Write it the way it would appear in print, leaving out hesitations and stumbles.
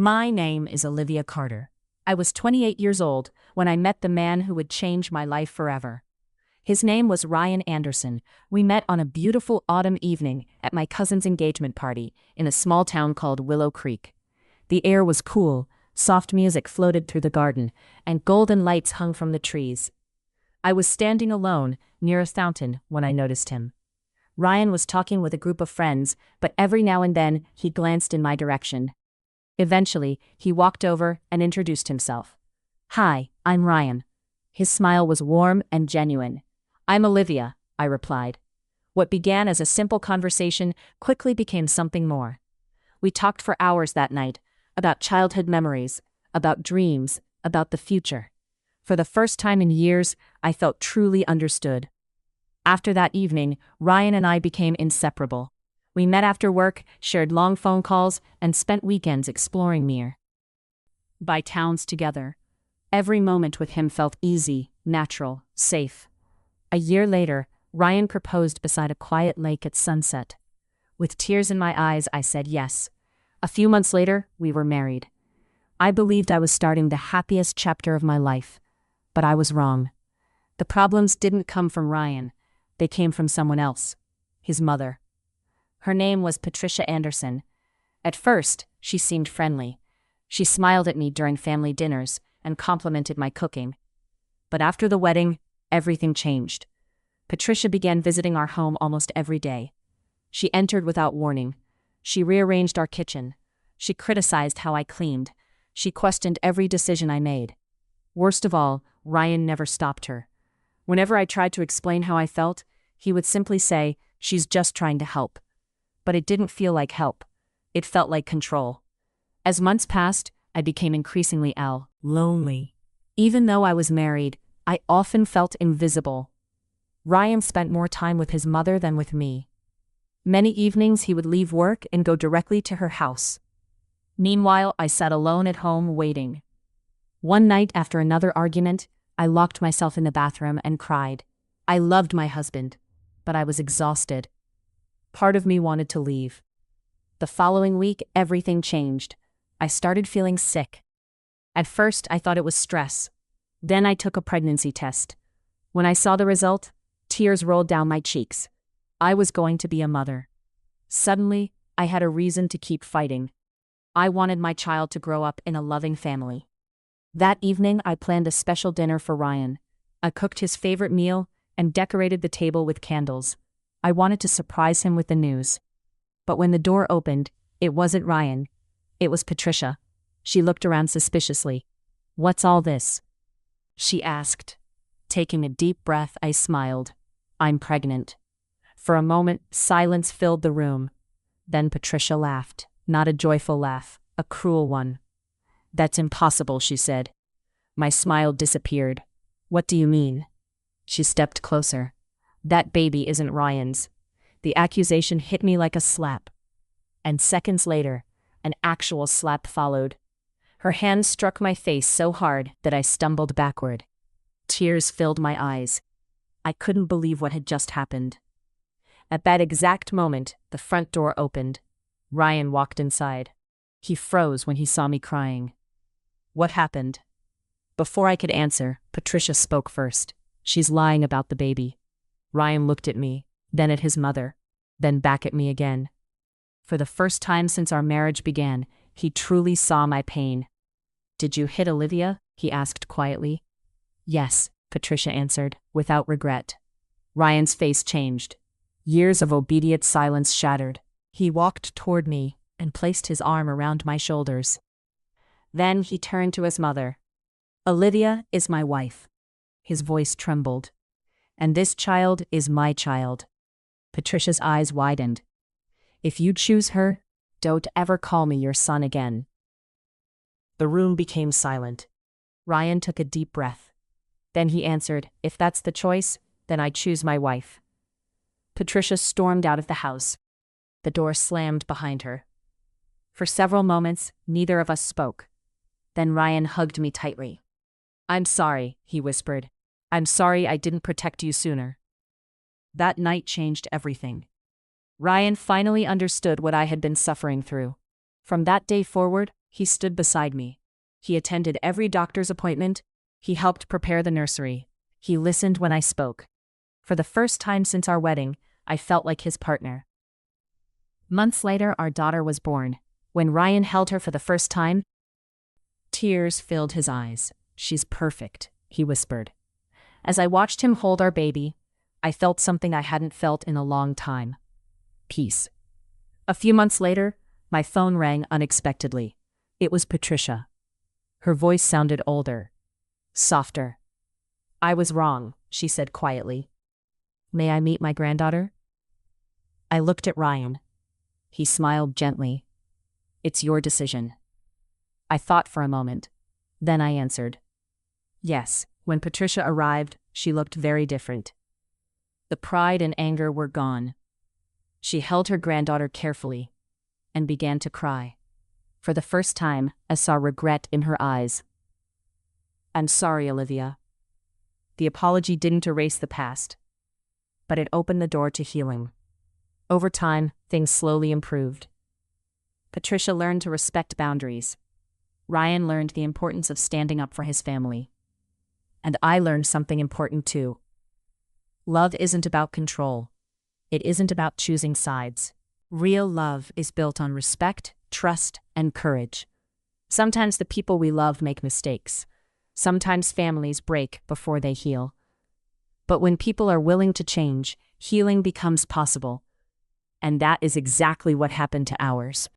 My name is Olivia Carter. I was 28 years old when I met the man who would change my life forever. His name was Ryan Anderson. We met on a beautiful autumn evening at my cousin's engagement party in a small town called Willow Creek. The air was cool, soft music floated through the garden, and golden lights hung from the trees. I was standing alone near a fountain when I noticed him. Ryan was talking with a group of friends, but every now and then he glanced in my direction. Eventually, he walked over and introduced himself. "Hi, I'm Ryan." His smile was warm and genuine. "I'm Olivia," I replied. What began as a simple conversation quickly became something more. We talked for hours that night, about childhood memories, about dreams, about the future. For the first time in years, I felt truly understood. After that evening, Ryan and I became inseparable. We met after work, shared long phone calls, and spent weekends exploring nearby towns together. Every moment with him felt easy, natural, safe. A year later, Ryan proposed beside a quiet lake at sunset. With tears in my eyes, I said yes. A few months later, we were married. I believed I was starting the happiest chapter of my life, but I was wrong. The problems didn't come from Ryan. They came from someone else, his mother. Her name was Patricia Anderson. At first, she seemed friendly. She smiled at me during family dinners and complimented my cooking. But after the wedding, everything changed. Patricia began visiting our home almost every day. She entered without warning. She rearranged our kitchen. She criticized how I cleaned. She questioned every decision I made. Worst of all, Ryan never stopped her. Whenever I tried to explain how I felt, he would simply say, "She's just trying to help." But it didn't feel like help. It felt like control. As months passed, I became increasingly lonely. Even though I was married, I often felt invisible. Ryan spent more time with his mother than with me. Many evenings he would leave work and go directly to her house. Meanwhile, I sat alone at home waiting. One night after another argument, I locked myself in the bathroom and cried. I loved my husband, but I was exhausted. Part of me wanted to leave. The following week, everything changed. I started feeling sick. At first, I thought it was stress. Then I took a pregnancy test. When I saw the result, tears rolled down my cheeks. I was going to be a mother. Suddenly, I had a reason to keep fighting. I wanted my child to grow up in a loving family. That evening, I planned a special dinner for Ryan. I cooked his favorite meal and decorated the table with candles. I wanted to surprise him with the news. But when the door opened, it wasn't Ryan. It was Patricia. She looked around suspiciously. "What's all this?" she asked. Taking a deep breath, I smiled. "I'm pregnant." For a moment, silence filled the room. Then Patricia laughed. Not a joyful laugh, a cruel one. "That's impossible," she said. My smile disappeared. "What do you mean?" She stepped closer. "That baby isn't Ryan's." The accusation hit me like a slap. And seconds later, an actual slap followed. Her hand struck my face so hard that I stumbled backward. Tears filled my eyes. I couldn't believe what had just happened. At that exact moment, the front door opened. Ryan walked inside. He froze when he saw me crying. "What happened?" Before I could answer, Patricia spoke first. "She's lying about the baby." Ryan looked at me, then at his mother, then back at me again. For the first time since our marriage began, he truly saw my pain. "Did you hit Olivia?" he asked quietly. "Yes," Patricia answered, without regret. Ryan's face changed. Years of obedient silence shattered. He walked toward me and placed his arm around my shoulders. Then he turned to his mother. "Olivia is my wife." His voice trembled. "And this child is my child." Patricia's eyes widened. "If you choose her, don't ever call me your son again." The room became silent. Ryan took a deep breath. Then he answered, "If that's the choice, then I choose my wife." Patricia stormed out of the house. The door slammed behind her. For several moments, neither of us spoke. Then Ryan hugged me tightly. "I'm sorry," he whispered. "I'm sorry I didn't protect you sooner." That night changed everything. Ryan finally understood what I had been suffering through. From that day forward, He stood beside me. He attended every doctor's appointment. He helped prepare the nursery. He listened when I spoke. For the first time since our wedding, I felt like his partner. Months later, our daughter was born. When Ryan held her for the first time, tears filled his eyes. "She's perfect," he whispered. As I watched him hold our baby, I felt something I hadn't felt in a long time. Peace. A few months later, my phone rang unexpectedly. It was Patricia. Her voice sounded older, softer. "I was wrong," she said quietly. "May I meet my granddaughter?" I looked at Ryan. He smiled gently. "It's your decision." I thought for a moment. Then I answered, "Yes." When Patricia arrived, she looked very different. The pride and anger were gone. She held her granddaughter carefully and began to cry. For the first time, I saw regret in her eyes. "I'm sorry, Olivia." The apology didn't erase the past, but it opened the door to healing. Over time, things slowly improved. Patricia learned to respect boundaries. Ryan learned the importance of standing up for his family. And I learned something important too. Love isn't about control. It isn't about choosing sides. Real love is built on respect, trust, and courage. Sometimes the people we love make mistakes. Sometimes families break before they heal. But when people are willing to change, healing becomes possible. And that is exactly what happened to ours.